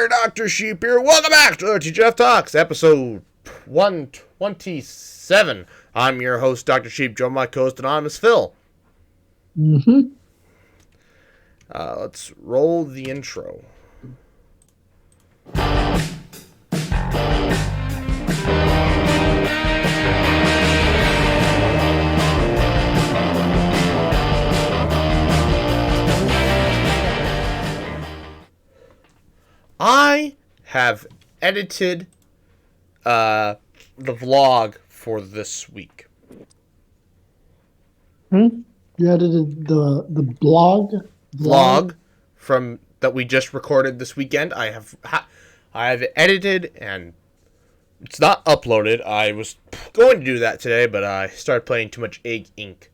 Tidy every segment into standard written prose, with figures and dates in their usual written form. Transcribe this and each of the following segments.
there, Dr. Sheep here. Welcome back to TGIF Talks, episode 127. I'm your host, Dr. Sheep, joined by my co-host, Anonymous Phil. Let's roll the intro. I have edited the vlog for this week. You edited the Vlog from that we just recorded this weekend. I have edited and it's not uploaded. I was going to do that today, but I started playing too much Egg Inc.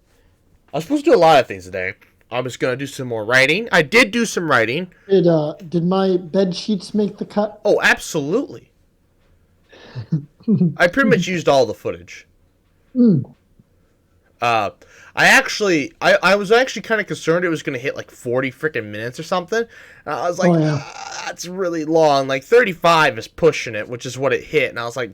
I was supposed to do a lot of things today. I was going to do some more writing. I did do some writing. Did my bed sheets make the cut? Oh, absolutely. I pretty much used all the footage. I was actually kind of concerned it was going to hit like 40 freaking minutes or something. And I was like, that's really long. Like 35 is pushing it, which is what it hit. And I was like,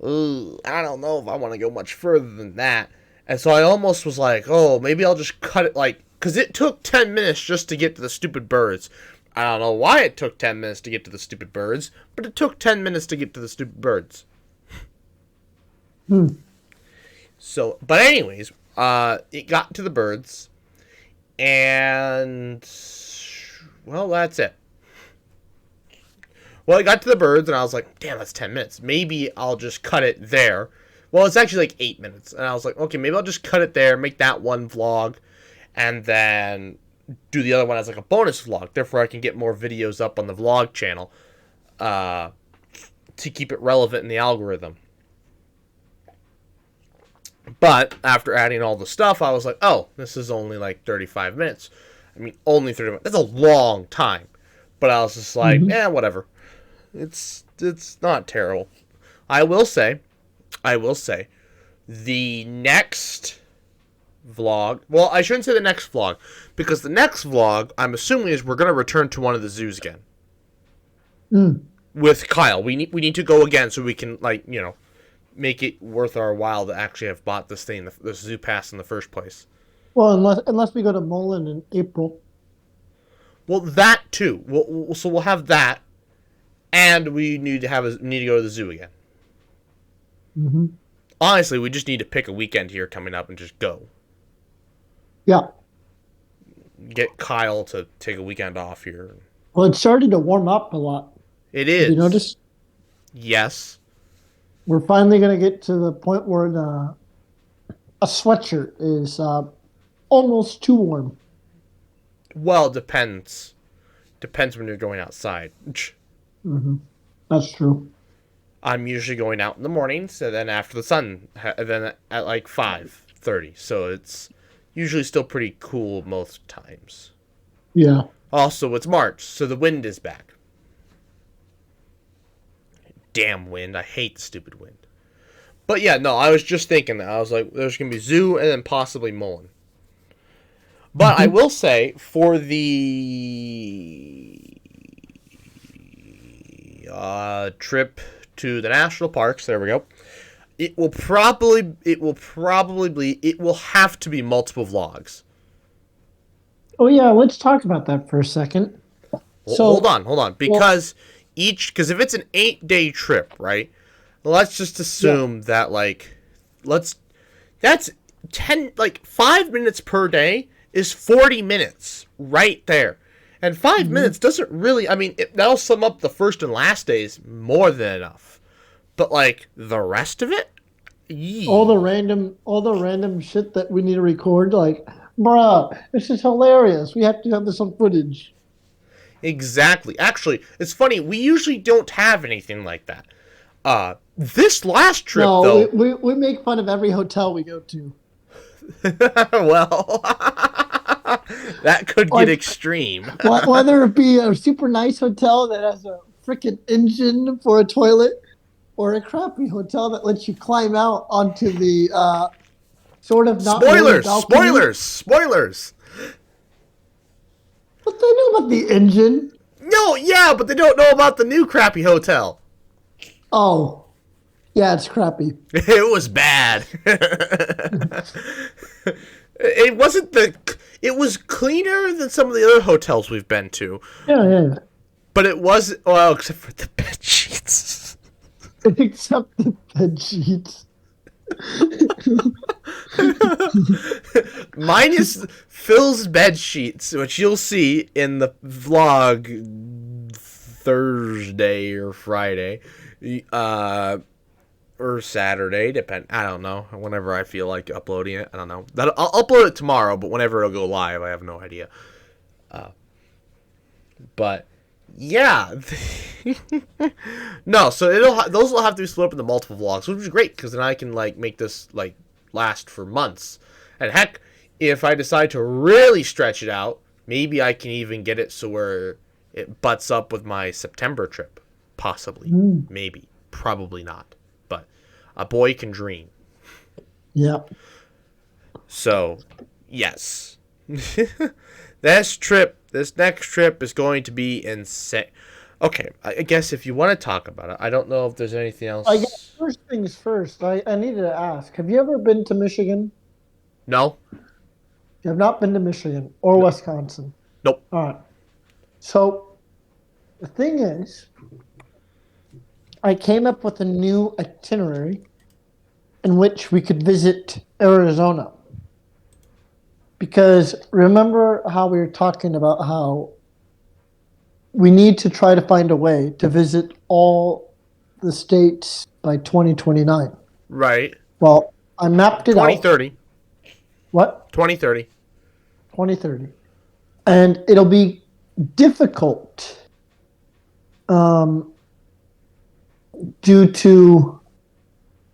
I don't know if I want to go much further than that. And so I almost was like, oh, maybe I'll just cut it because it took 10 minutes just to get to the stupid birds. I don't know why it took 10 minutes to get to the stupid birds, but it took 10 minutes to get to the stupid birds. So, but anyways, it got to the birds, and, well, that's it. Well, I got to the birds, and I was like, damn, that's 10 minutes. Maybe I'll just cut it there. Well, it's actually like 8 minutes. And I was like, okay, maybe I'll just cut it there, make that one vlog, and then do the other one as like a bonus vlog. Therefore, I can get more videos up on the vlog channel to keep it relevant in the algorithm. But after adding all the stuff, I was like, oh, this is only like 35 minutes. I mean, only 30 minutes. That's a long time. But I was just like, whatever. It's not terrible. I will say, the next vlog, well, I shouldn't say the next vlog, because the next vlog, I'm assuming, is we're going to return to one of the zoos again. With Kyle. We need to go again so we can, make it worth our while to actually have bought this thing, the zoo pass in the first place. Well, unless we go to Mullen in April. Well, that too. So we'll have that, and we need to go to the zoo again. Honestly, we just need to pick a weekend here coming up and just go. Yeah. Get Kyle to take a weekend off here. Well, it's starting to warm up a lot. It is. Have you noticed? Yes. We're finally going to get to the point where a sweatshirt is almost too warm. Well, it depends. Depends when you're going outside. That's true. I'm usually going out in the mornings, and then after the sun, then at like 5:30. So it's usually still pretty cool most times. Yeah. Also, it's March, so the wind is back. Damn wind. I hate the stupid wind. But yeah, no, I was just thinking that. I was like, there's going to be zoo and then possibly Mullen. But I will say, for the trip to the national parks, there we go, it will have to be multiple vlogs. Oh yeah, let's talk about that for a second. Well, hold on, because if it's an 8-day trip, right? Let's just assume that that's 5 minutes per day is 40 minutes right there. And 5 minutes doesn't really, that'll sum up the first and last days more than enough. But the rest of it, all the random shit that we need to record, bruh, this is hilarious. We have to have this on footage. Exactly. Actually, it's funny. We usually don't have anything like that. This last trip, though, we make fun of every hotel we go to. Well, that could get extreme. Whether it be a super nice hotel that has a freaking engine for a toilet, or a crappy hotel that lets you climb out onto the sort of not spoilers. What do they know about the engine? No, yeah, but they don't know about the new crappy hotel. Oh, yeah, it's crappy. It was bad. It wasn't the. It was cleaner than some of the other hotels we've been to, Yeah, yeah. but it was well, except for the bed sheets. Except the bed sheets. Minus Phil's bed sheets, which you'll see in the vlog Thursday or Friday, or Saturday, I don't know. Whenever I feel like uploading it, I don't know. I'll upload it tomorrow, but whenever it'll go live, I have no idea. But yeah, no. So those will have to be split up into multiple vlogs, which is great because then I can like make this like last for months. And heck, if I decide to really stretch it out, maybe I can even get it so where it butts up with my September trip. Possibly, maybe, probably not. But a boy can dream. Yeah. So, yes. This next trip is going to be insane. Okay, I guess if you want to talk about it, I don't know if there's anything else. I guess first things first, I needed to ask, have you ever been to Michigan? No. You have not been to Michigan or Wisconsin? Nope. All right. So, the thing is, I came up with a new itinerary in which we could visit Arizona. Because remember how we were talking about how we need to try to find a way to visit all the states by 2029. Right. Well, I mapped it 2030. out. What? 2030. 2030. And it'll be difficult due to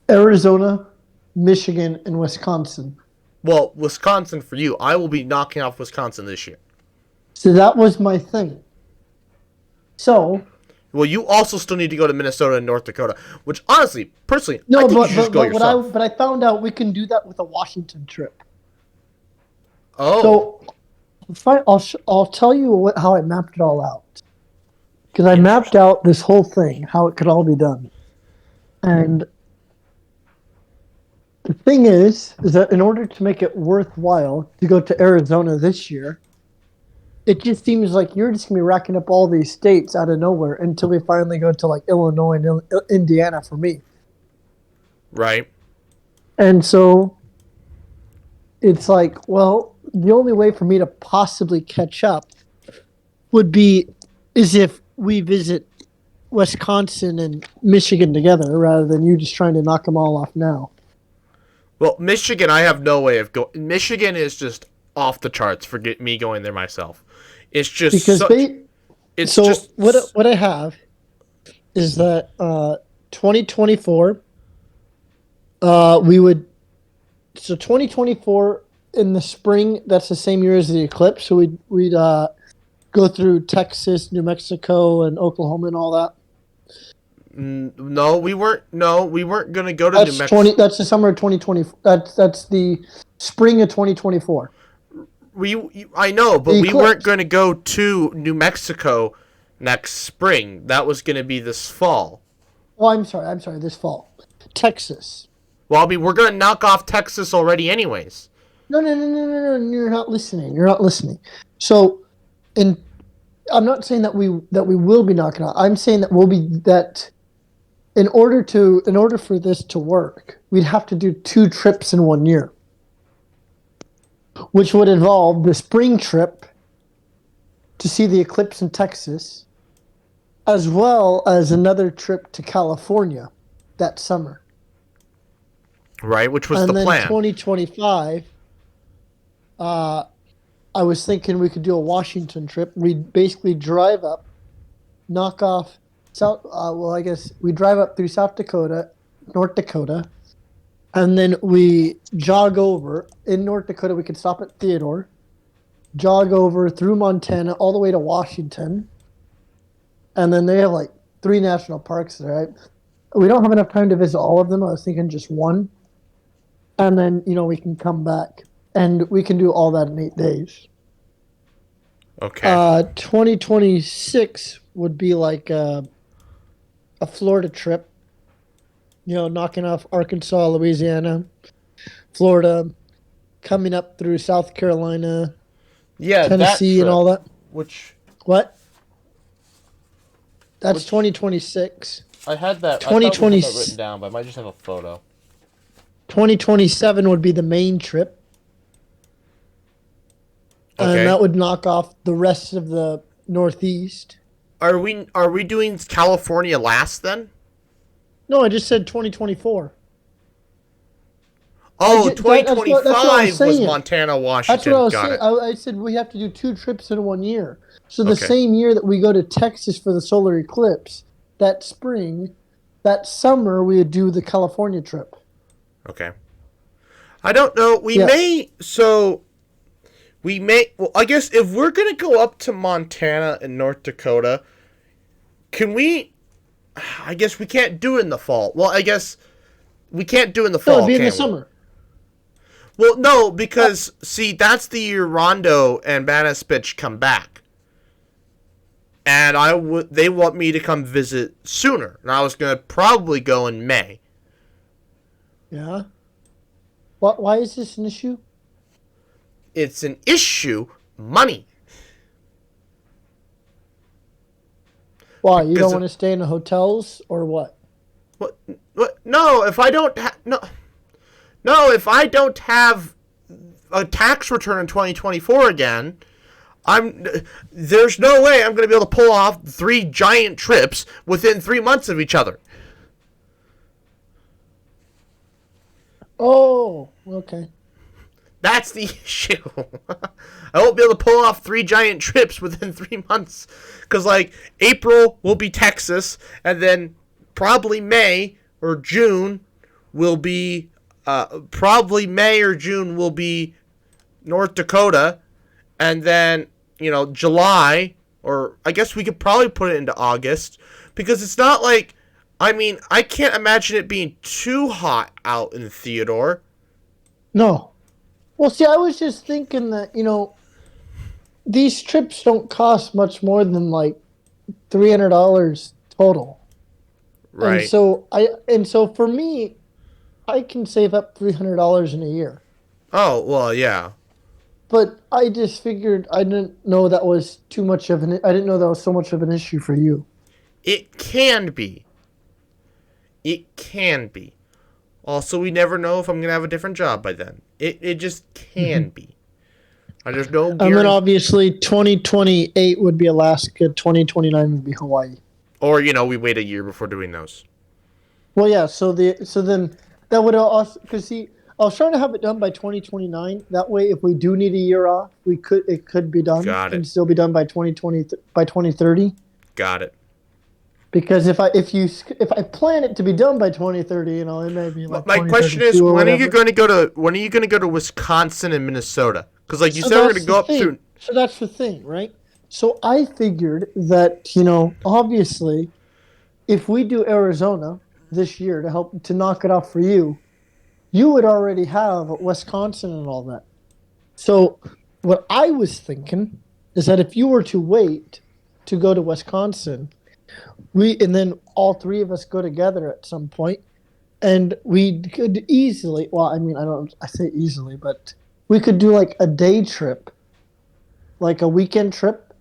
Arizona, Michigan, and Wisconsin. Well, Wisconsin for you. I will be knocking off Wisconsin this year. So that was my thing. So. Well, you also still need to go to Minnesota and North Dakota, which honestly, personally, No, I think you should just go yourself. But I found out we can do that with a Washington trip. Oh. So, I'll tell you how I mapped it all out. Because I mapped out this whole thing, how it could all be done. And the thing is that in order to make it worthwhile to go to Arizona this year, it just seems like you're just going to be racking up all these states out of nowhere until we finally go to like Illinois and Indiana for me. Right. And so it's like, well, the only way for me to possibly catch up is if we visit Wisconsin and Michigan together rather than you just trying to knock them all off now. Well, Michigan, I have no way of going. Michigan is just off the charts for me going there myself. It's just because what I have is that 2024 so 2024 in the spring, that's the same year as the eclipse, so we'd go through Texas, New Mexico, and Oklahoma and all that. No, we weren't gonna go to New Mexico. That's the summer of 2020. That's the spring of 2024. I know, but we weren't going to go to New Mexico next spring. That was going to be this fall. Oh, I'm sorry. This fall, Texas. Well, I mean, we're going to knock off Texas already, anyways. No. You're not listening. So, I'm not saying that we will be knocking off. I'm saying that in order for this to work, we'd have to do 2 trips in 1 year, which would involve the spring trip to see the eclipse in Texas, as well as another trip to California that summer. Right, which was the plan. And then 2025, I was thinking we could do a Washington trip. We'd basically drive up, knock off I guess we drive up through South Dakota, North Dakota, and then we jog over. In North Dakota, we could stop at Theodore, jog over through Montana all the way to Washington, and then they have like 3 national parks there. Right? We don't have enough time to visit all of them. I was thinking just 1, and then we can come back and we can do all that in 8 days. Okay. 2026 would be like a Florida trip. Knocking off Arkansas, Louisiana, Florida, coming up through South Carolina, Yeah, that Tennessee, and trip. all that. Which What? That's which 2026. I had that. I thought we had 2020, that written down, but I might just have a photo. 2027 would be the main trip, and Okay. that would knock off the rest of the Northeast. Are we doing California last then? No, I just said 2024. Oh, That's what I was 2025 was saying. Montana, That's what I Washington. was Got saying. it. I said we have to do two trips in 1 year. So the Okay. same year that we go to Texas for the solar eclipse, that spring, that summer we would do the California trip. Okay. I don't know. Yeah. Well, I guess if we're going to go up to Montana and North Dakota, can we, I guess we can't do it in the fall. Well, I guess we can't do it in the No, it'd fall, be in the can we? summer. Well, no, Uh, because, see, that's the year Rondo and Banaspitch come back. And they want me to come visit sooner. And I was going to probably go in May. yeah. Why is this an issue? It's an issue, money. Why? You don't Because want to stay in the hotels or what? what? No, if I don't if I don't have a tax return in 2024 again, I'm there's no way I'm going to be able to pull off 3 giant trips within 3 months of each other. Oh, okay. That's the issue. I won't be able to pull off 3 giant trips within 3 months. Because, like, April will be Texas, and then probably May or June will be, North Dakota, and then, July, or I guess we could probably put it into August, because it's not like, I can't imagine it being too hot out in Theodore. No. Well, see, I was just thinking that, these trips don't cost much more than like $300 total. And Right. so for me, I can save up $300 in a year. Oh, well, yeah. But I just figured I didn't know that was too much of an I didn't know that was so much of an issue for you. It can be. It can be. Also, we never know if I'm going to have a different job by then. It just can Mhm. be. There's no And then guarantee. obviously 2028 would be Alaska, 2029 would be Hawaii. Or, we wait a year before doing those. Well, yeah, so then that would also cuz see I was trying to have it done by 2029. That way if we do need a year off, it could be done Got it. and still be done by 2020 by 2030. Got it. Because if I plan it to be done by 2030, it may be like My question is, 2032 or whatever. when are you going to go to Wisconsin and Minnesota? Because, like you So said, we're going to that's the go up thing. through. So that's the thing, right? So I figured that, obviously, if we do Arizona this year to help to knock it off for you, you would already have Wisconsin and all that. So what I was thinking is that if you were to wait to go to Wisconsin, and then all three of us go together at some point, and we could easily, well, I say easily, but we could do like a day trip, like a weekend trip,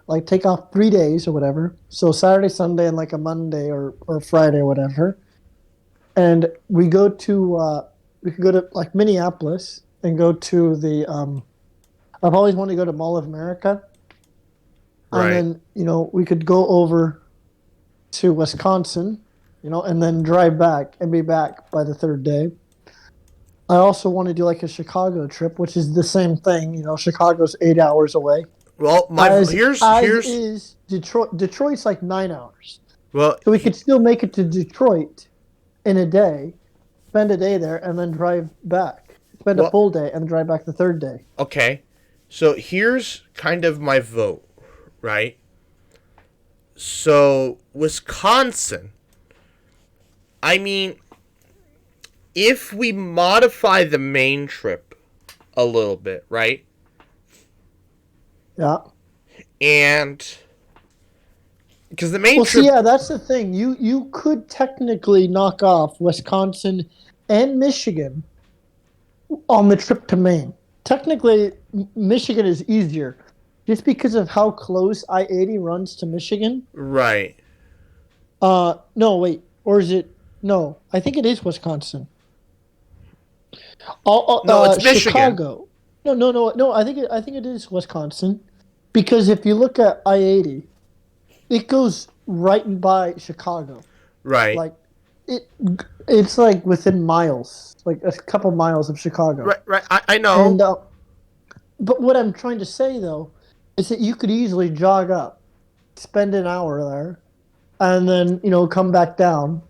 like take off 3 days or whatever. So Saturday, Sunday, and like a Monday or Friday or whatever. And we could go to like Minneapolis and go to I've always wanted to go to Mall of America. And Right. then, we could go over to Wisconsin, and then drive back and be back by the third day. I also want to do like a Chicago trip, which is the same thing. Chicago's 8 hours away. Well, As as here's is Detroit. Detroit's like 9 hours, well, so we could still make it to Detroit in a day, spend a day there, and then drive back. Spend a well, full day and drive back the third day. okay. So here's kind of my vote, right? So Wisconsin. I mean, if we modify the main trip a little bit, right? Yeah. and because the main Well, trip, see, yeah, that's the thing. You could technically knock off Wisconsin and Michigan on the trip to Maine. Technically, Michigan is easier, just because of how close I-80 runs to Michigan. right? No, wait, or is it? No, I think it is Wisconsin. No, it's Michigan. Chicago. No, no, no, no. I think it is Wisconsin, because if you look at I-80, it goes right by Chicago. Right, Like it, it's like within miles, like a couple miles of Chicago. right, right. I And know. but what I'm trying to say though is that you could easily jog up, spend an hour there, and then come back down.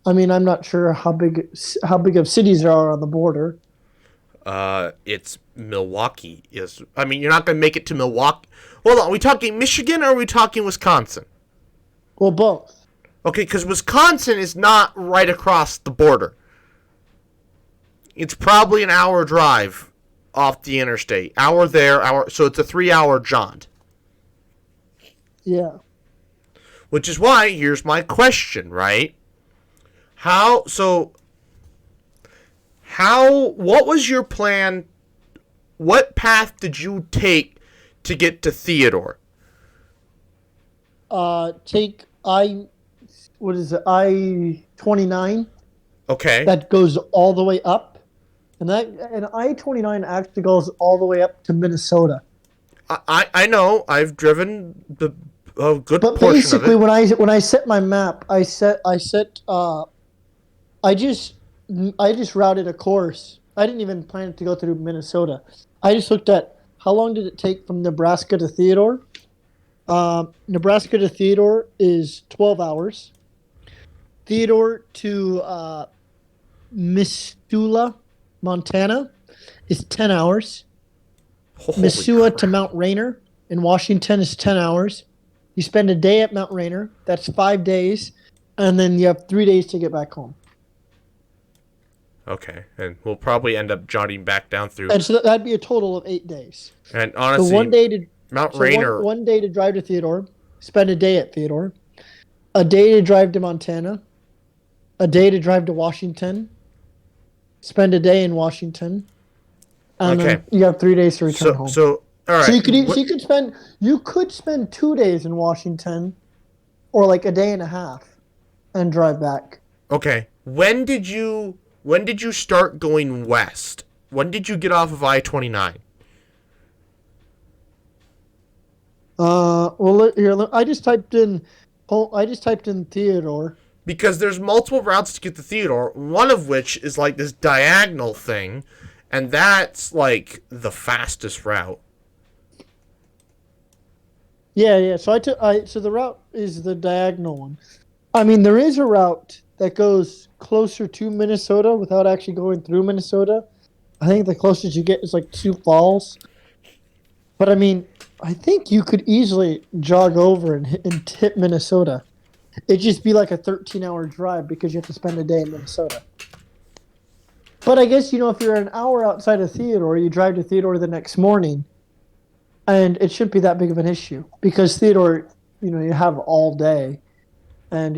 I mean, I'm not sure how big of cities there are on the border. It's Milwaukee. Is I mean, you're not gonna make it to Milwaukee. Hold on, are we talking Michigan or are we talking Wisconsin? Well, both. Okay, because Wisconsin is not right across the border. It's probably an hour drive off the interstate. Hour there, hour. So it's a 3 hour jaunt. Yeah. Which is why here's my question, right? How so? What was your plan? What path did you take to get to Theodore? Take what is it? I-29 Okay. that goes all the way up, and I-29 actually goes all the way up to Minnesota. I know. I've driven a good But portion of basically, it. when I set my map, I just routed a course. I didn't even plan to go through Minnesota. I just looked at how long did it take from Nebraska to Theodore. Nebraska to Theodore is 12 hours. Theodore to Missoula, Montana, is 10 hours. Holy Missoula to crap. Mount Rainier in Washington is 10 hours. You spend a day at Mount Rainier. That's 5 days. And then you have 3 days to get back home. Okay, and we'll probably end up jotting back down through. And so that'd be a total of 8 days. And So honestly, one day to Mount so Rainier. one day to drive to Theodore, spend a day at Theodore, a day to drive to Montana, a day to drive to Washington, spend a day in Washington, and Okay. then you have 3 days to return home. All right. So you could spend 2 days in Washington, or like a day and a half, and drive back. Okay. When did you start going west? When did you get off of I-29? Well, here I just typed in Theodore. Because there's multiple routes to get to Theodore, one of which is like this diagonal thing, and that's like the fastest route. Yeah, yeah. So the route is the diagonal one. I mean, there is a route that goes closer to Minnesota without actually going through Minnesota. I think the closest you get is like Sioux Falls. But I mean, I think you could easily jog over and hit Minnesota. It'd just be like a 13-hour drive because you have to spend a day in Minnesota. But I guess, if you're an hour outside of Theodore, you drive to Theodore the next morning, and it shouldn't be that big of an issue because Theodore, you have all day. And,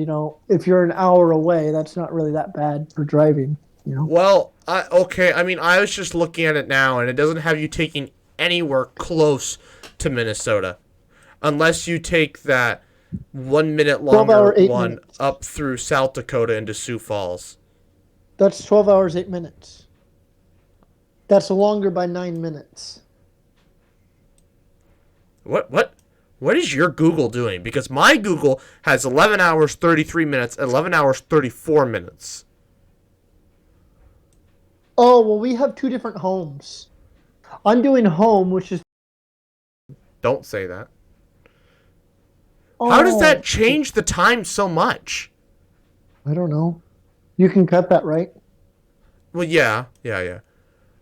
if you're an hour away, that's not really that bad for driving. Well, okay. I mean, I was just looking at it now, and it doesn't have you taking anywhere close to Minnesota, unless you take that 1 minute 12 longer hour, 8 one minutes. up through South Dakota into Sioux Falls. That's 12 hours, 8 minutes. That's longer by 9 minutes. What is your Google doing? Because my Google has 11 hours 33 minutes, 11 hours 34 minutes. Oh, well, we have two different homes. I'm doing home, which is... Don't say that. Oh, How does that change the time so much? I don't know. You can cut that, right? Well, yeah.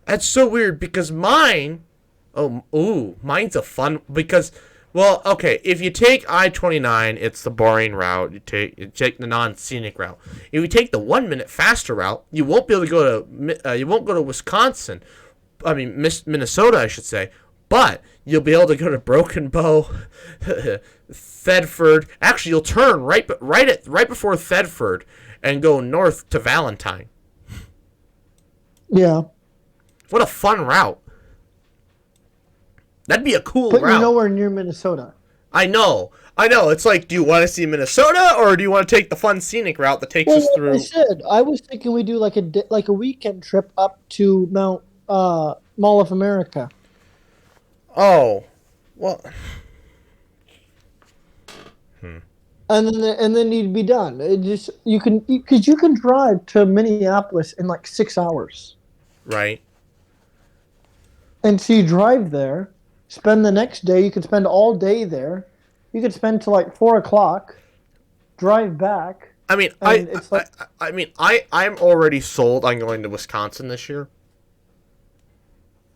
That's so weird because mine... mine's a fun... Because... Well, okay, if you take I-29, it's the boring route. You take the non-scenic route. If you take the 1 minute faster route, you won't be able to go to Wisconsin. I mean, Minnesota, I should say. But You'll be able to go to Broken Bow, Thetford. Actually, you'll turn right before Thetford and go north to Valentine. Yeah. What a fun route. That'd be a cool But route. you're nowhere near Minnesota. I know. It's like, do you want to see Minnesota or do you want to take the fun scenic route that takes us through? Like I said, I was thinking we do like a weekend trip up to Mall of America. Oh, well. And then you'd be done. Because you can drive to Minneapolis in like 6 hours. Right. And so you drive there, spend the next day. You could spend all day there. You could spend till like 4:00, drive back. I mean, I'm already sold on going to Wisconsin this year.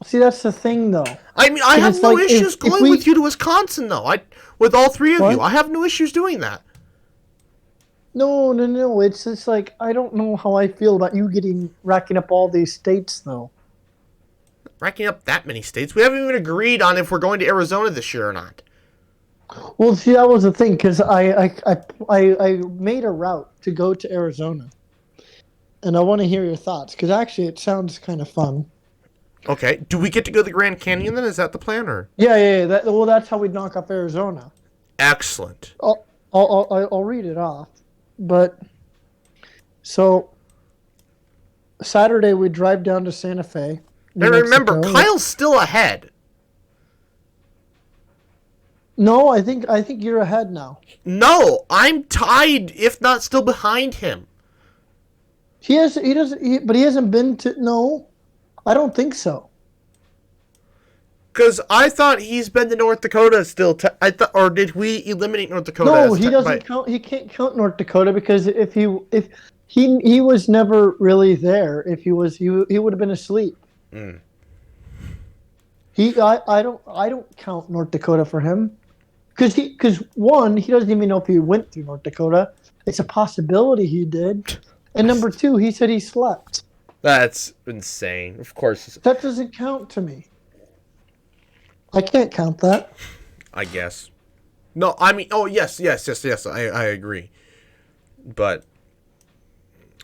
See, that's the thing, though. I mean, I have no issues going with you to Wisconsin, though. With all three of you, I have no issues doing that. No. It's like I don't know how I feel about you racking up all these states, though. Racking up that many states? We haven't even agreed on if we're going to Arizona this year or not. Well, see, that was the thing, because I made a route to go to Arizona, and I want to hear your thoughts, because actually it sounds kind of fun. Okay, do we get to go to the Grand Canyon then? Is that the plan, or? Yeah. That's how we'd knock off Arizona. Excellent. I'll read it off, but so Saturday we drive down to Santa Fe. And remember, Kyle's still ahead. No, I think you're ahead now. No, I'm tied, if not still behind him. But he hasn't been to. No, I don't think so. Because I thought he's been to North Dakota still. Or did we eliminate North Dakota? No, he doesn't count. He can't count North Dakota because if he was never really there. If he was, he would have been asleep. Mm. I don't count North Dakota for him. Because one, he doesn't even know if he went through North Dakota. It's a possibility he did. And number two, he said he slept. That's insane. Of course. That doesn't count to me. I can't count that. I guess. No, I mean, oh, yes. I agree. But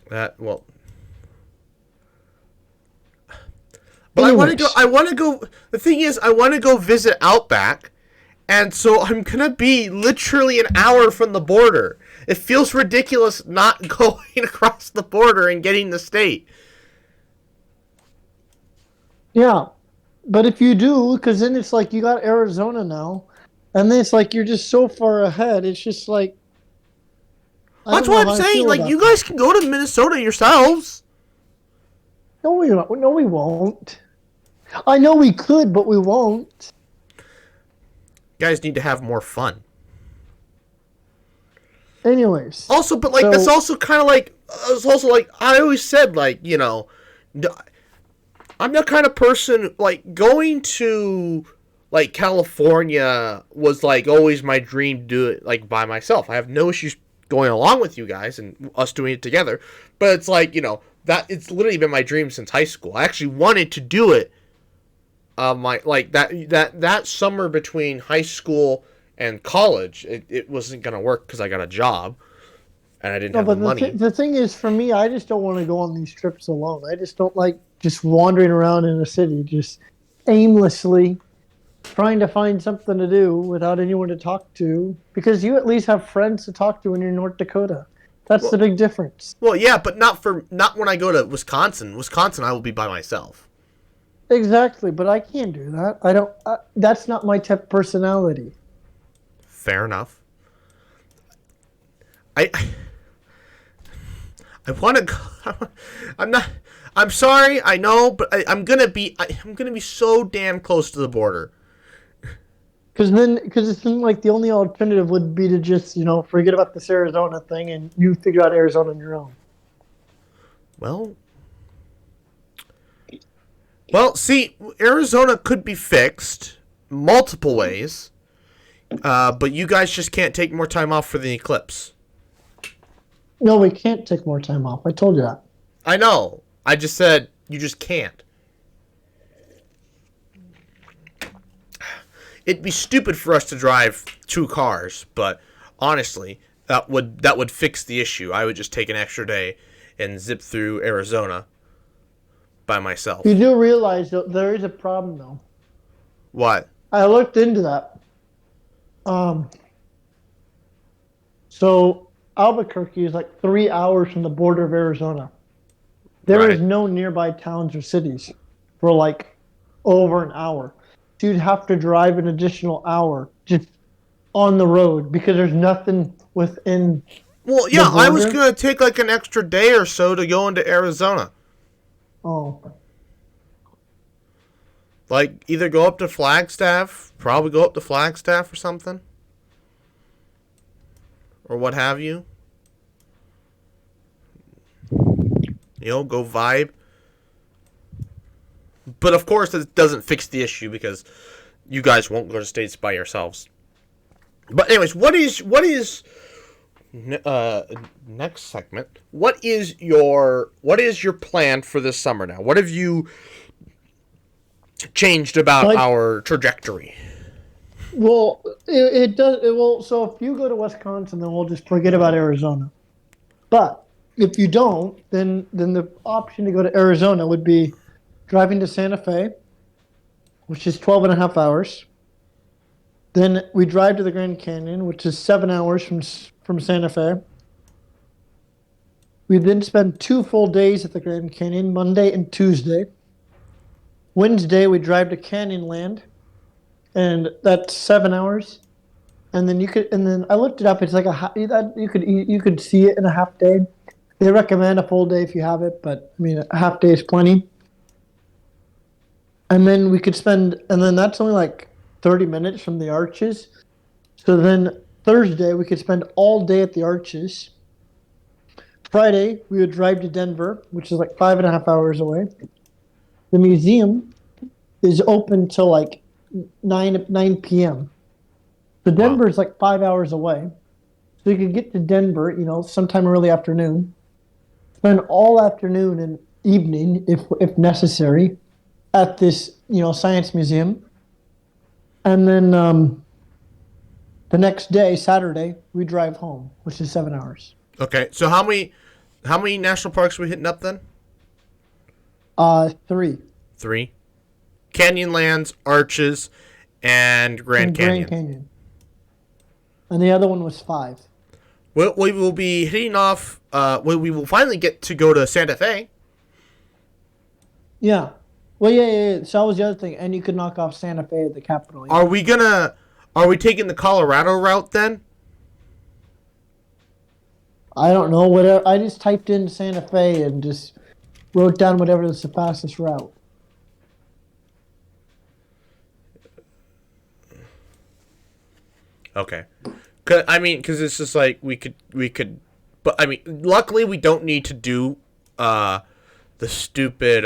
that, well. But anyways. I want to go, the thing is, I want to go visit Outback. And so I'm going to be literally an hour from the border. It feels ridiculous not going across the border and getting the state. Yeah. But if you do, because then it's like you got Arizona now. And then it's like you're just so far ahead. It's just like. That's what I'm saying. Like, you guys can go to Minnesota yourselves. No, we won't. I know we could, but we won't. Guys need to have more fun. Anyways. Also, but like, that's also kind of like, it's also like, I always said, like, you know, I'm the kind of person, like, going to, like, California was, like, always my dream to do it, like, by myself. I have no issues going along with you guys and us doing it together. But it's like, you know, that it's literally been my dream since high school. I actually wanted to do it. That summer between high school and college, it wasn't gonna work because I got a job and I didn't have the money. The thing is, for me, I just don't want to go on these trips alone. I just don't like just wandering around in a city, just aimlessly trying to find something to do without anyone to talk to. Because you at least have friends to talk to when you're in North Dakota. That's the big difference. Well, yeah, but not when I go to Wisconsin. Wisconsin, I will be by myself. Exactly, but I can't do that. I don't. That's not my type of personality. Fair enough. I want to go. I'm sorry. I know, but I'm gonna be so damn close to the border. Because it's like the only alternative would be to just forget about this Arizona thing and you figure out Arizona on your own. Well, see, Arizona could be fixed multiple ways, but you guys just can't take more time off for the eclipse. No, we can't take more time off. I told you that. I know. I just said you just can't. it'd be stupid for us to drive 2 cars, but honestly, that would fix the issue. I would just take an extra day and zip through Arizona by myself. You do realize that there is a problem, though. What? I looked into that. So Albuquerque is like 3 hours from the border of Arizona. There is no nearby towns or cities for like over an hour. So you'd have to drive an additional hour just on the road because there's nothing within. Well, yeah, I was going to take like an extra day or so to go into Arizona. Oh. Like, either go up to Flagstaff, probably go up to Flagstaff or something. Or what have you. You know, go vibe. But of course, it doesn't fix the issue because you guys won't go to states by yourselves. But anyways, what is next segment? What is your plan for this summer now? What have you changed about our trajectory? Well, it does. It will. So if you go to Wisconsin, then we'll just forget about Arizona. But if you don't, then the option to go to Arizona would be driving to Santa Fe, which is 12 and a half hours. Then we drive to the Grand Canyon, which is 7 hours from Santa Fe. We then spend 2 full days at the Grand Canyon, Monday and Tuesday. Wednesday, we drive to Canyonland, and that's 7 hours. And then I looked it up. It's like you could see it in a half day. They recommend a full day if you have it, but I mean a half day is plenty. And then that's only like 30 minutes from the Arches. So then Thursday we could spend all day at the Arches. Friday we would drive to Denver, which is like 5.5 hours away. The museum is open till like 9 p.m. So Denver is like 5 hours away. So you could get to Denver, sometime early afternoon. Spend all afternoon and evening, if necessary, at this, science museum. And then the next day, Saturday, we drive home, which is 7 hours. Okay, so how many national parks are we hitting up then? 3. 3. Canyonlands, Arches, and Grand Canyon. And the other one was 5. We will be hitting off. We will finally get to go to Santa Fe. Yeah. Well, yeah. So that was the other thing, and you could knock off Santa Fe at the Capitol. Yeah. Are we taking the Colorado route then? I don't know. Whatever. I just typed in Santa Fe and just wrote down whatever is the fastest route. Okay. Because it's just like we could, but I mean, luckily we don't need to do the stupid.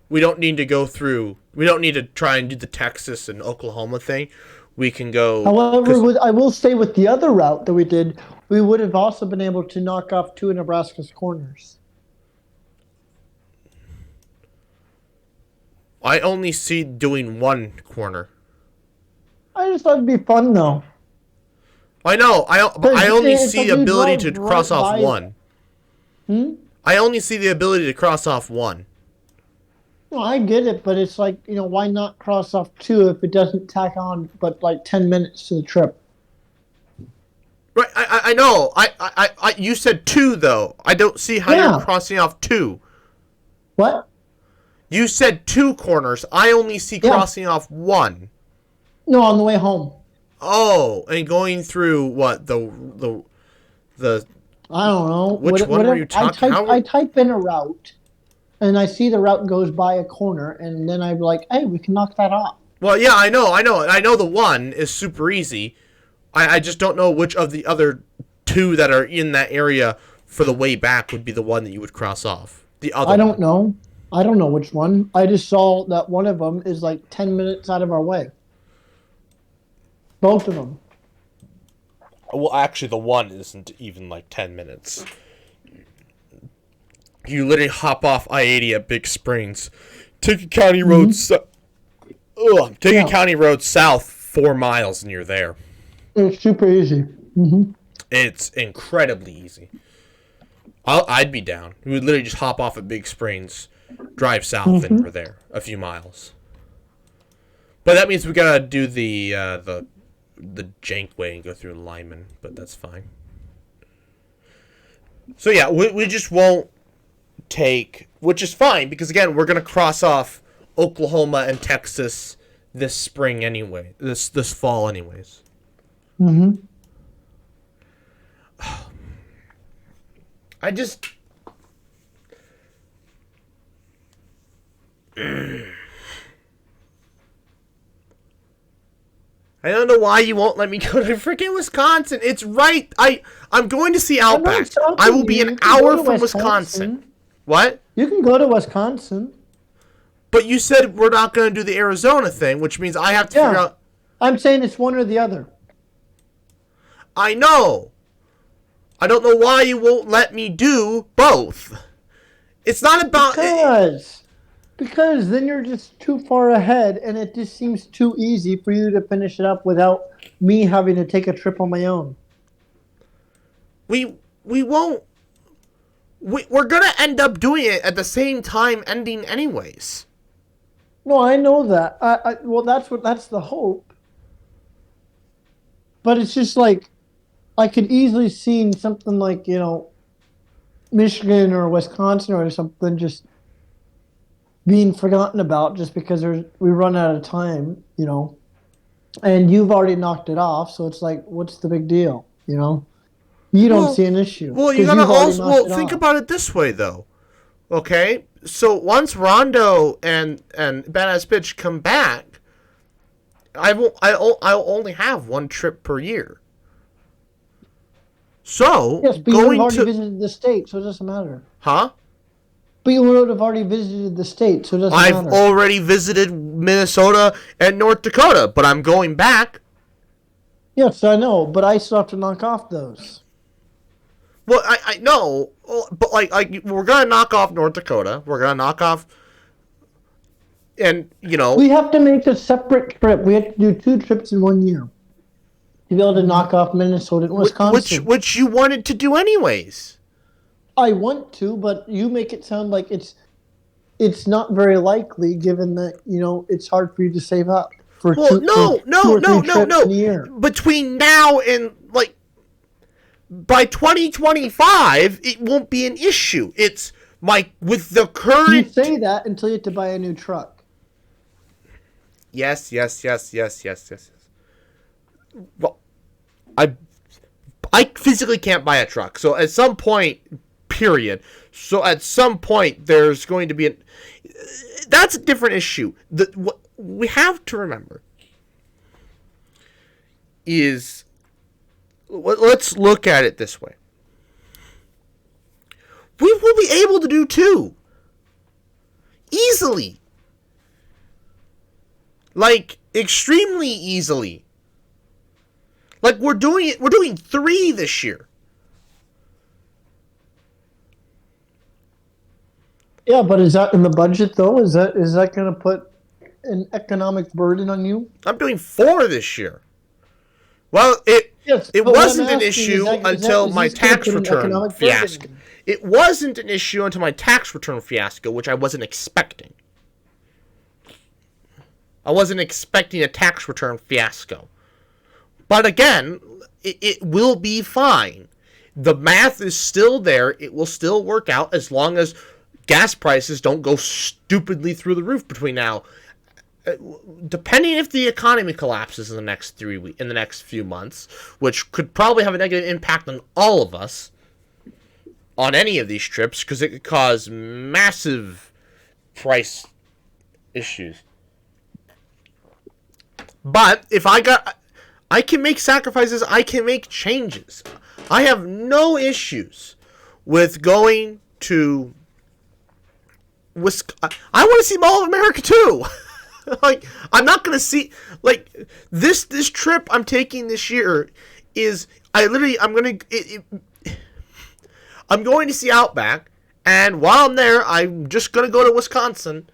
We don't need to go through. We don't need to try and do the Texas and Oklahoma thing. We can go. However, I will say with the other route that we did, we would have also been able to knock off 2 of Nebraska's corners. I only see doing 1 corner. I just thought it'd be fun though. I know. I only see the ability to cross off 1. I only see the ability to cross off 1. Well, I get it, but it's like, why not cross off 2 if it doesn't tack on but like 10 minutes to the trip? Right, I know. I you said 2 though. I don't see how you're crossing off 2. What? You said 2 corners. I only see crossing off 1. No, on the way home. Oh, and going through what the I don't know. Which one were you talking? I type in a route, and I see the route goes by a corner, and then I'm like, hey, we can knock that off. Well, yeah, I know the 1 is super easy. I just don't know which of the other 2 that are in that area for the way back would be the one that you would cross off. The other. I don't know. I don't know which one. I just saw that one of them is like 10 minutes out of our way. Both of them. Well, actually, the 1 isn't even like 10 minutes. You literally hop off I-80 at Big Springs, take a county road Take a Yeah. county road south 4 miles and you're there. It's super easy. Mm-hmm. It's incredibly easy. I'd be down. We would literally just hop off at Big Springs, drive south, and we're there. A few miles. But that means we gotta do the jank way and go through Lyman, but that's fine. So yeah, we just won't take, which is fine because again we're gonna cross off Oklahoma and Texas this spring anyway, this fall anyways. Mm-hmm. I just I don't know why you won't let me go to freaking Wisconsin. It's right. I'm going to see Outback. I will be an hour from Wisconsin. What? You can go to Wisconsin. But you said we're not going to do the Arizona thing, which means I have to figure out. I'm saying it's one or the other. I know. I don't know why you won't let me do both. It's not about... Because then you're just too far ahead, and it just seems too easy for you to finish it up without me having to take a trip on my own. We won't... We're going to end up doing it at the same time ending anyways. No, I know that. Well, that's the hope. But it's just like, I could easily see something like, Michigan or Wisconsin or something just being forgotten about just because we run out of time, and you've already knocked it off. So it's like, what's the big deal? You don't see an issue. Well, you gotta also think about it this way, though. Okay, so once Rondo and Badass Bitch come back, I'll only have one trip per year. So yes, but you've already visited the state, so it doesn't matter. Huh? But you would have already visited the state, so it doesn't matter. I've already visited Minnesota and North Dakota, but I'm going back. Yes, I know, but I still have to knock off those. Well, I know, but like we're gonna knock off North Dakota. We're gonna knock off, and we have to make a separate trip. We have to do 2 trips in 1 year to be able to knock off Minnesota and Wisconsin, which you wanted to do anyways. I want to, but you make it sound like it's not very likely, given that it's hard for you to save up for no. trips in a year. Between now and by 2025, it won't be an issue. It's with the current. You say that until you have to buy a new truck. Yes. Well, I physically can't buy a truck, so at some point. Period. So at some point, there's going to be that's a different issue. What we have to remember is, let's look at it this way. We will be able to do 2 easily, like extremely easily. Like we're doing 3 this year. Yeah, but is that in the budget though? Is that going to put an economic burden on you? I'm doing 4 this year. Well, it wasn't an issue until my tax return fiasco. It wasn't an issue until my tax return fiasco, which I wasn't expecting. I wasn't expecting a tax return fiasco. But again, it will be fine. The math is still there. It will still work out as long as gas prices don't go stupidly through the roof between now. Depending if the economy collapses in the next few months, which could probably have a negative impact on all of us on any of these trips, because it could cause massive price issues. But if I can make sacrifices, I can make changes. I have no issues with going to I want to see Mall of America too. Like, I'm not going to see, like, this trip I'm taking this year is, I'm going to see Outback, and while I'm there, I'm just going to go to Wisconsin,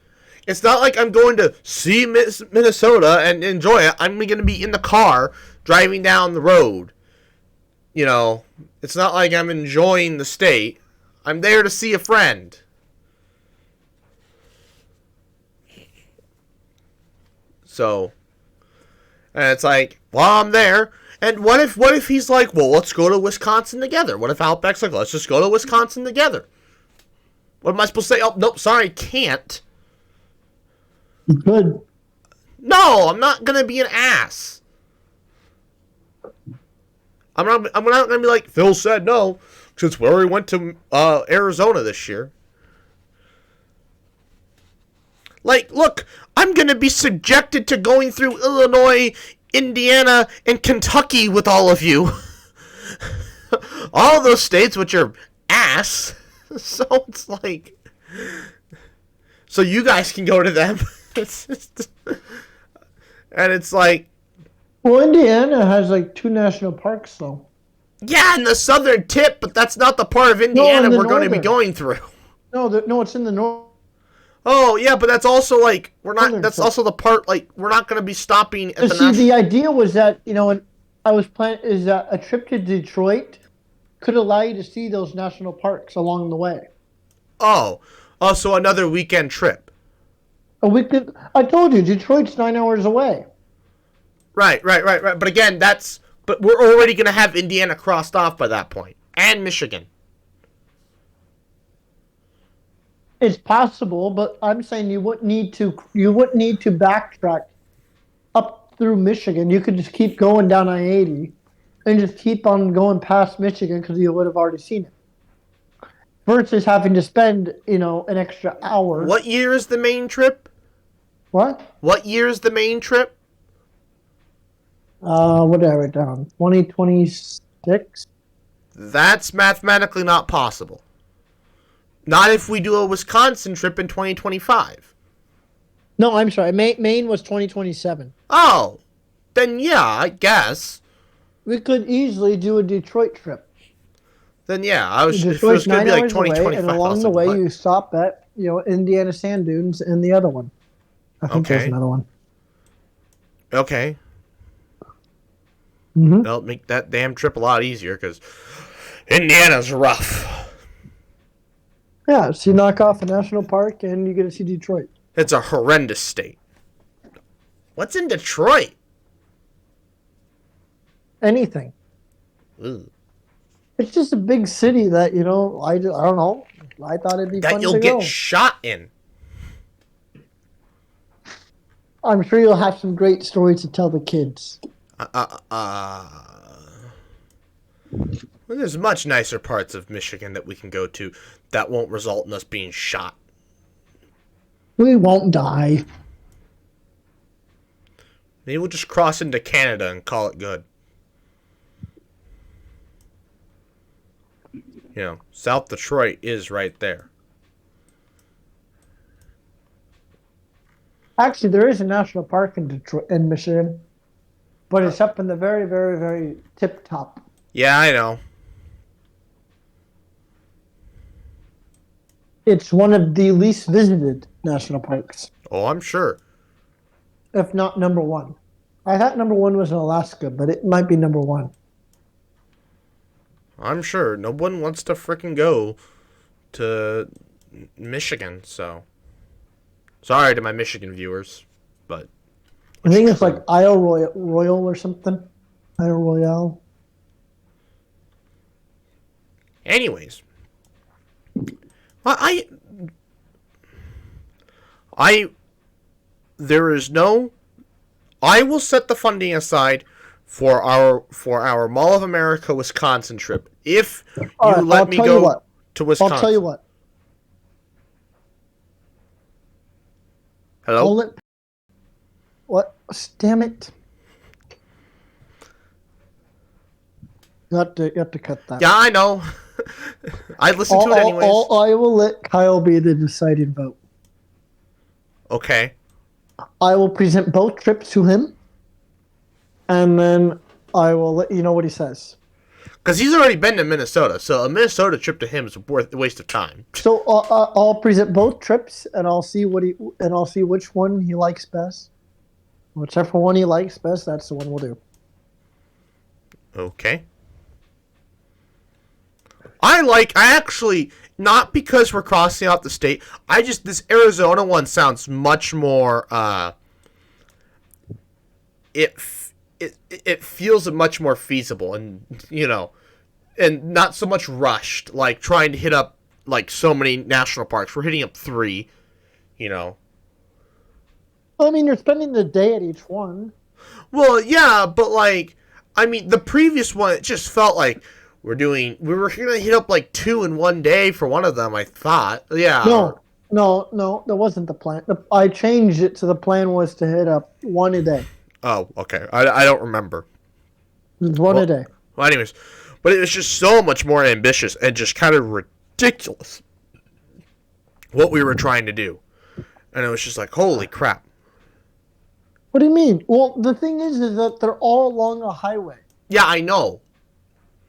It's not like I'm going to see Minnesota and enjoy it. I'm going to be in the car driving down the road. You know, it's not like I'm enjoying the state. I'm there to see a friend. So, and it's like, well, I'm there. And what if he's like, well, let's go to Wisconsin together? What if Outback's like, let's just go to Wisconsin together? What am I supposed to say? Oh, nope, sorry, can't. You could. No, I'm not gonna be an ass. I'm not gonna be like Phil said no, since we already went to Arizona this year. Like, look, I'm gonna be subjected to going through Illinois, Indiana, and Kentucky with all of you. All those states which are ass. So it's like, so you guys can go to them. And it's like, well, Indiana has like 2 national parks, though. yeah, in the southern tip, but that's not the part of Indiana we're going to be going through. No, it's in the north. Oh yeah, but that's also like that's also the part like we're not going to be stopping at the idea was that I was planning is that a trip to Detroit could allow you to see those national parks along the way. Oh, so another weekend trip. A weekend. I told you, Detroit's 9 hours away. Right. But again, but we're already going to have Indiana crossed off by that point, and Michigan. It's possible, but I'm saying you wouldn't need to backtrack up through Michigan. You could just keep going down I-80 and just keep on going past Michigan because you would have already seen it. Versus having to spend, an extra hour. What year is the main trip? What? What year is the main trip? What did I write down? 2026? That's mathematically not possible. Not if we do a Wisconsin trip in 2025. No, I'm sorry. Maine was 2027. Oh, then yeah, I guess. We could easily do a Detroit trip. Then yeah, it was going to be like 2025. And along the way, you stop at Indiana Sand Dunes and the other one. I think there's another one. Okay. Mm-hmm. That'll make that damn trip a lot easier because Indiana's rough. Yeah, so you knock off a national park and you get to see Detroit. It's a horrendous state. What's in Detroit? Anything. Ooh. It's just a big city that, I don't know. I thought it'd be fun to go. That you'll get shot in. I'm sure you'll have some great stories to tell the kids. Well, there's much nicer parts of Michigan that we can go to that won't result in us being shot. We won't die. Maybe we'll just cross into Canada and call it good. South Detroit is right there. Actually, there is a national park in Detroit, in Michigan, but it's up in the very, very, very tip top. Yeah, I know. It's one of the least visited national parks. Oh, I'm sure. If not number one. I thought number one was in Alaska, but it might be number one. I'm sure. No one wants to frickin' go to Michigan, so. Sorry to my Michigan viewers, but. I think it's like Isle Royal or something. Isle Royale. Anyways. I will set the funding aside for our Mall of America Wisconsin trip if you let me go to Wisconsin. I'll tell you what. Hello? What? Damn it. You have to cut that. Yeah, I know. I listened to it anyways. I will let Kyle be the deciding vote. Okay. I will present both trips to him, and then I will let you know what he says. Because he's already been to Minnesota, so a Minnesota trip to him is worth a waste of time. So I'll present both trips, and I'll see which one he likes best. Whichever one he likes best, that's the one we'll do. Okay. I actually, not because we're crossing out the state, this Arizona one sounds much more, it feels much more feasible and, and not so much rushed, like trying to hit up, like, so many national parks. We're hitting up 3, Well, I mean, you're spending the day at each one. Well, yeah, but, like, I mean, the previous one, it just felt like we were going to hit up, like, 2 in one day for one of them, I thought. Yeah. No, that wasn't the plan. I changed it to the plan was to hit up 1 a day. Oh, okay. I don't remember. It was 1 a day. Well, anyways, but it was just so much more ambitious and just kind of ridiculous what we were trying to do. And it was just like, holy crap. What do you mean? Well, the thing is that they're all along a highway. Yeah, I know.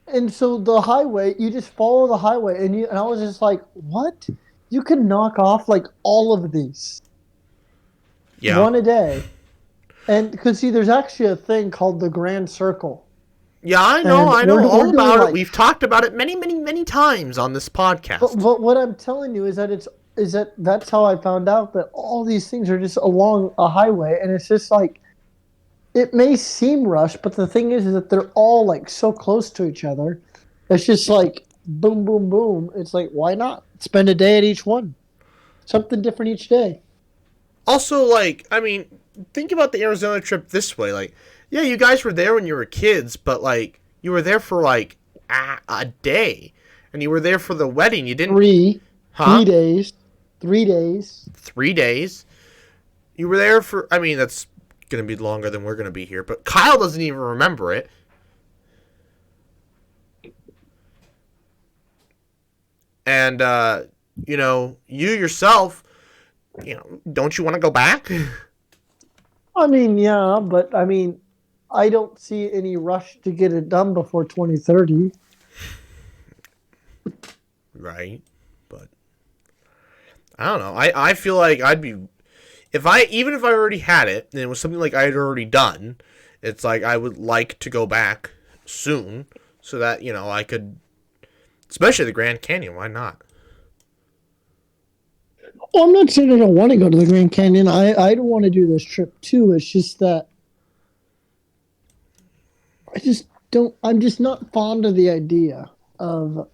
And so the highway, you just follow the highway, and I was just like, what? You can knock off like all of these. Yeah. 1 a day. And because see, there's actually a thing called the Grand Circle. Yeah, I know all about it. We've talked about it many, many, many times on this podcast. But what I'm telling you is that that's how I found out that all these things are just along a highway, and it's just like it may seem rushed, but the thing is that they're all like so close to each other. It's just like boom, boom, boom. It's like, why not spend a day at each one? Something different each day. Also, like, I mean, think about the Arizona trip this way. Like, yeah, you guys were there when you were kids, but, like, you were there for, like, a day. And you were there for the wedding. You didn't... 3 days. 3 days. 3 days. You were there for... I mean, that's going to be longer than we're going to be here. But Kyle doesn't even remember it. And, you yourself, don't you want to go back? I mean, yeah, but I mean, I don't see any rush to get it done before 2030. Right. But I don't know. I feel like I'd be even if I already had it and it was something like I had already done, it's like I would like to go back soon so that, I could, especially the Grand Canyon, why not? Well, I'm not saying I don't want to go to the Grand Canyon. I don't want to do this trip too. It's just that I'm just not fond of the idea of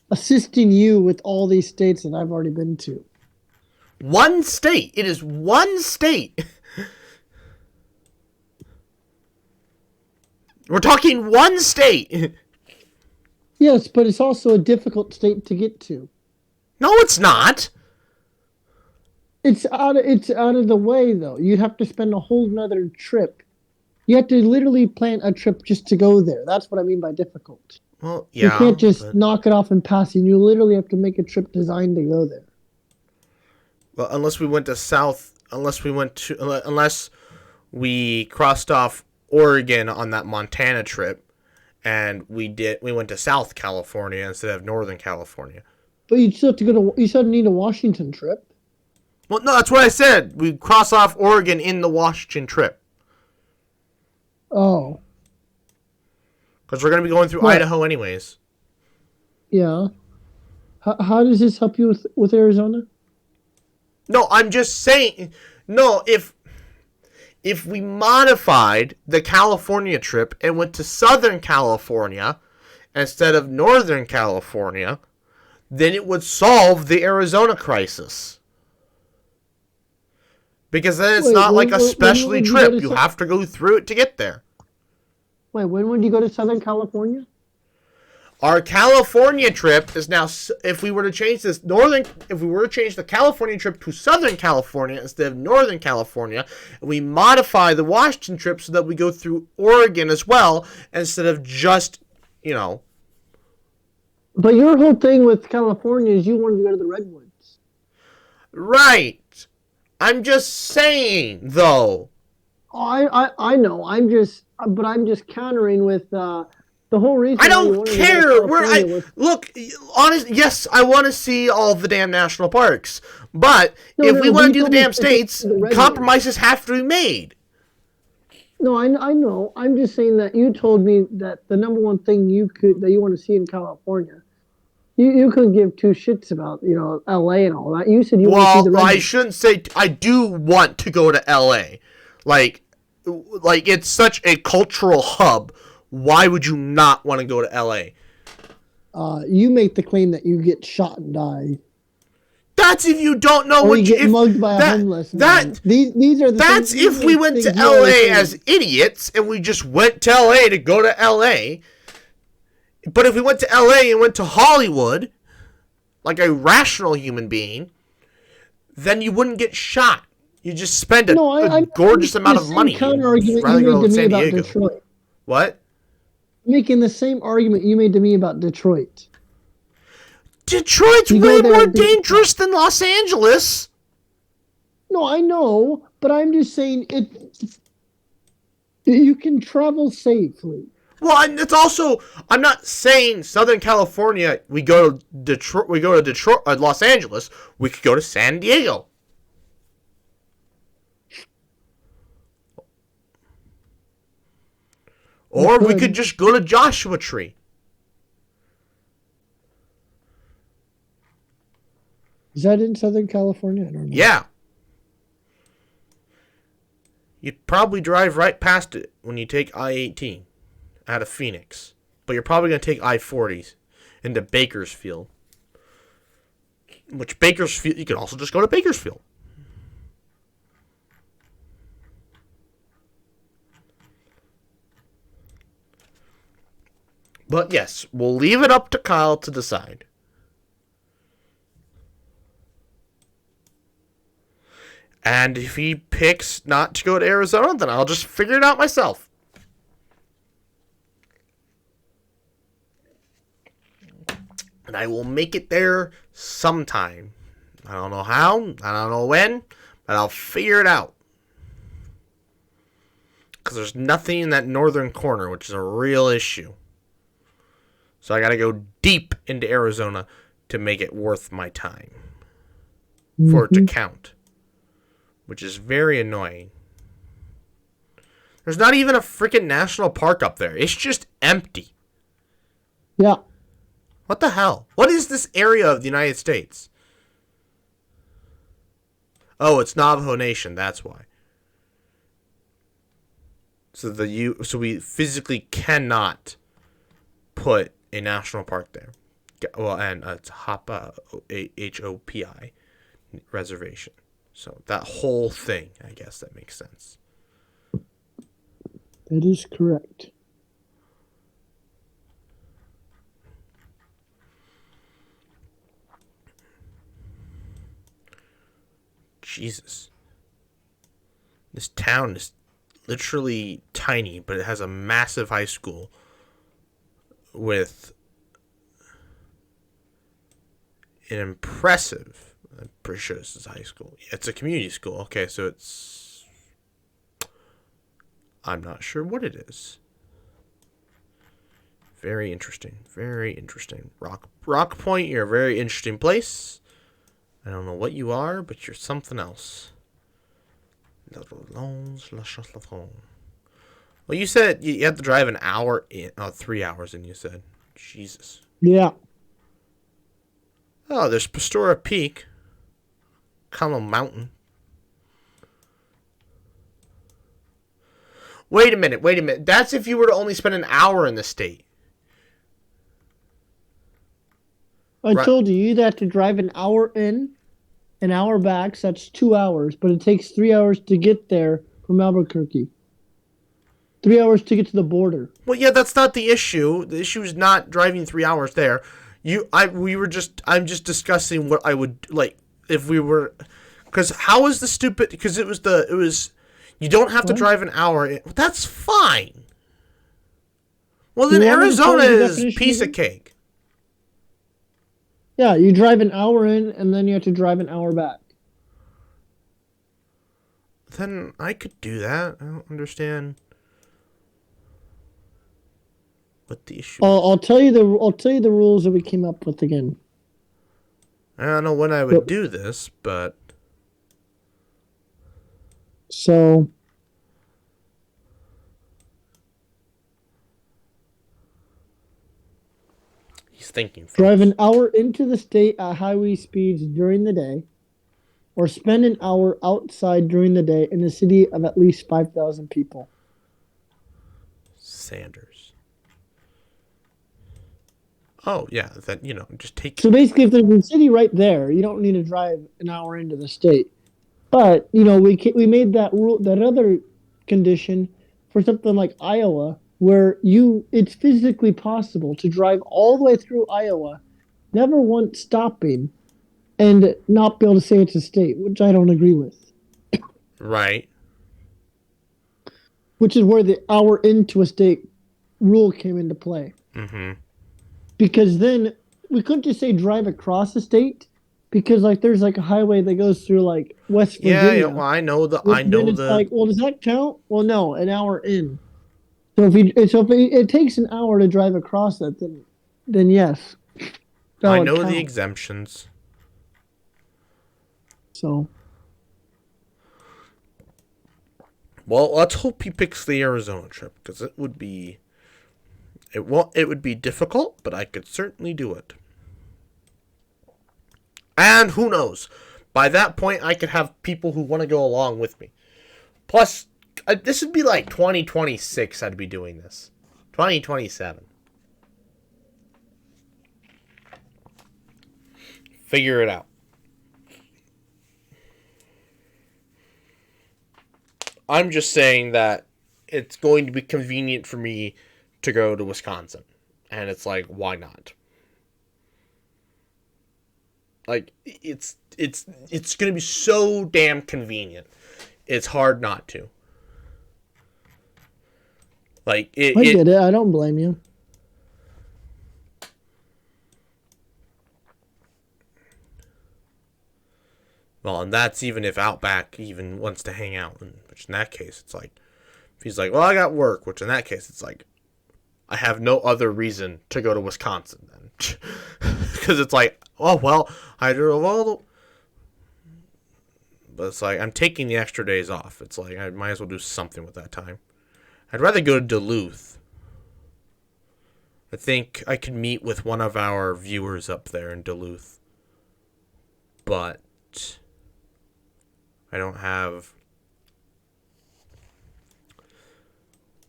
assisting you with all these states that I've already been to. One state. It is one state. We're talking one state. Yes, but it's also a difficult state to get to. No, it's not. It's out of the way, though. You'd have to spend a whole nother trip. You have to literally plan a trip just to go there. That's what I mean by difficult. Well, yeah. You can't just knock it off in passing. You literally have to make a trip designed to go there. Well, unless we crossed off Oregon on that Montana trip, and we went to South California instead of Northern California. But you still have to you still need a Washington trip. Well, no, that's what I said. We cross off Oregon in the Washington trip. Oh. Because we're going to be going through Idaho anyways. Yeah. How does this help you with Arizona? No, I'm just saying. No, if we modified the California trip and went to Southern California instead of Northern California, then it would solve the Arizona crisis. Because then it's not like a specialty trip. You have to go through it to get there. Wait, when would you go to Southern California? Our California trip is now, if we were to change the California trip to Southern California instead of Northern California, and we modify the Washington trip so that we go through Oregon as well, instead of just, But your whole thing with California is you wanted to go to the Redwoods. Right. I'm just saying, though. I know. I'm just countering with The whole reason I why you don't wanted to go to care. California was Look, honest. Yes, I want to see all the damn national parks, but no, if no, we no. But want you to do the told me damn specifically states, the redwoods. compromises have to be made. No, I know. I'm just saying that you told me that the number one thing you want to see in California, you could give two shits about, LA and all that. You said you want to see the Well, I redwoods. shouldn't say. I do want to go to L.A. Like, it's such a cultural hub. Why would you not want to go to L.A.? You make the claim that you get shot and die, That's if you don't know or you what you get if mugged by a that homeless man. that These are the that's things. if we went to you always LA say. as idiots and we just went to LA to go to LA. But if we went to LA and went to Hollywood like a rational human being, then you wouldn't get shot. You just spend No, a I'm gorgeous making amount the of same money. counter You'd argument you rather go made to to me San about Diego. Detroit. What? Making the same argument you made to me about Detroit. Detroit's You way go there more to get dangerous shot. than Los Angeles. No, I know, but I'm just saying you can travel safely. Well, and it's also, I'm not saying Southern California. We go to Detroit. We go to Detroit, Los Angeles. We could go to San Diego. Or we could just go to Joshua Tree. Is that in Southern California? I don't know. Yeah. You'd probably drive right past it when you take I-18 out of Phoenix. But you're probably going to take I-40 into Bakersfield. Which Bakersfield, you could also just go to Bakersfield. But yes, we'll leave it up to Kyle to decide. And if he picks not to go to Arizona, then I'll just figure it out myself. And I will make it there sometime. I don't know how, I don't know when, but I'll figure it out. Because there's nothing in that northern corner, which is a real issue. So I got to go deep into Arizona to make it worth my time. For it to count. Which is very annoying. There's not even a freaking national park up there. It's just empty. Yeah. What the hell? What is this area of the United States? Oh, it's Navajo Nation. That's why. So we physically cannot put a national park there. Well, and it's Hopi, Hopi reservation. So that whole thing, I guess that makes sense. That is correct. Jesus. This town is literally tiny, but it has a massive high school with an impressive, I'm pretty sure this is high school. It's a community school. Okay, so it's, I'm not sure what it is. Very interesting. Very interesting. Rock Point, you're a very interesting place. I don't know what you are, but you're something else. Well, you said you have to drive an hour in. Oh, 3 hours in, you said. Jesus. Yeah. Oh, there's Pastora Peak. Como Mountain. Wait a minute. That's if you were to only spend an hour in the state. I told you, you'd have to drive an hour in, an hour back, so that's 2 hours, but it takes 3 hours to get there from Albuquerque. 3 hours to get to the border. Well, yeah, that's not the issue. The issue is not driving 3 hours there. I'm just discussing what I would, like, if we were, because how is the stupid, because it was, you don't have to drive an hour. That's fine. Well, then Arizona is piece of cake. Yeah, you drive an hour in, and then you have to drive an hour back. Then I could do that. I don't understand. what the issue. I'll tell you the rules that we came up with again. I don't know when I would do this, but so he's thinking. Folks. Drive an hour into the state at highway speeds during the day, or spend an hour outside during the day in a city of at least 5,000 people. Sanders. Oh yeah, that just take. So basically, if there's a city right there, you don't need to drive an hour into the state. But we made that rule, that other condition, for something like Iowa, where it's physically possible to drive all the way through Iowa, never once stopping, and not be able to say it's a state, which I don't agree with. Right. Which is where the hour into a state rule came into play. Mm-hmm. Because then we couldn't just say drive across the state, because there's a highway that goes through West Virginia. Yeah. Well, I know the. Well, does that count? Well, no, an hour in. So if it takes an hour to drive across that, then yes. I know the exemptions. So. Well, let's hope he picks the Arizona trip, because it would be difficult, but I could certainly do it. And who knows? By that point, I could have people who want to go along with me. Plus, this would be 2026 I'd be doing this. 2027. Figure it out. I'm just saying that it's going to be convenient for me to go to Wisconsin. And it's why not? It's going to be so damn convenient. It's hard not to. I get it. I don't blame you. Well, and that's even if Outback even wants to hang out. Which in that case, it's if he's well, I got work. Which in that case, it's I have no other reason to go to Wisconsin then. Because it's oh, well, I drove all the... But it's I'm taking the extra days off. It's I might as well do something with that time. I'd rather go to Duluth. I think I could meet with one of our viewers up there in Duluth. But I don't have...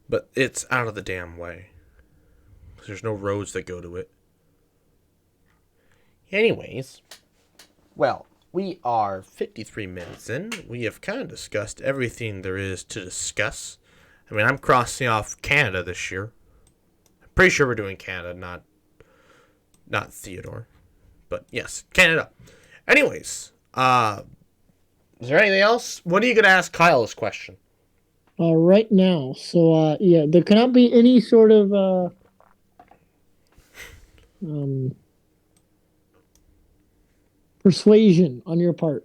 But it's out of the damn way. There's no roads that go to it. Anyways, well, we are 53 minutes in. We have kind of discussed everything there is to discuss. I mean, I'm crossing off Canada this year. I'm pretty sure we're doing Canada, not Theodore. But yes, Canada. Anyways, is there anything else? What are you going to ask Kyle this question? Right now. So, yeah, there cannot be any sort of... persuasion on your part.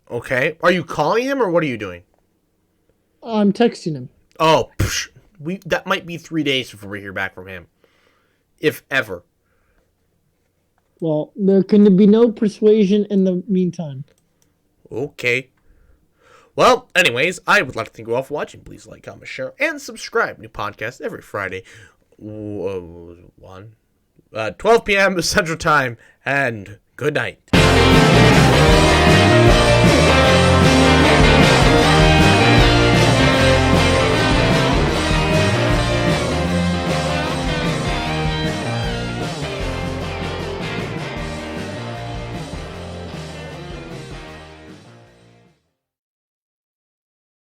Okay. Are you calling him or what are you doing? I'm texting him. Oh, that might be 3 days before we hear back from him. If ever. Well, there can be no persuasion in the meantime. Okay. Well, anyways, I would like to thank you all for watching. Please like, comment, share, and subscribe. New podcast every Friday. 12 p.m. Central Time. And good night.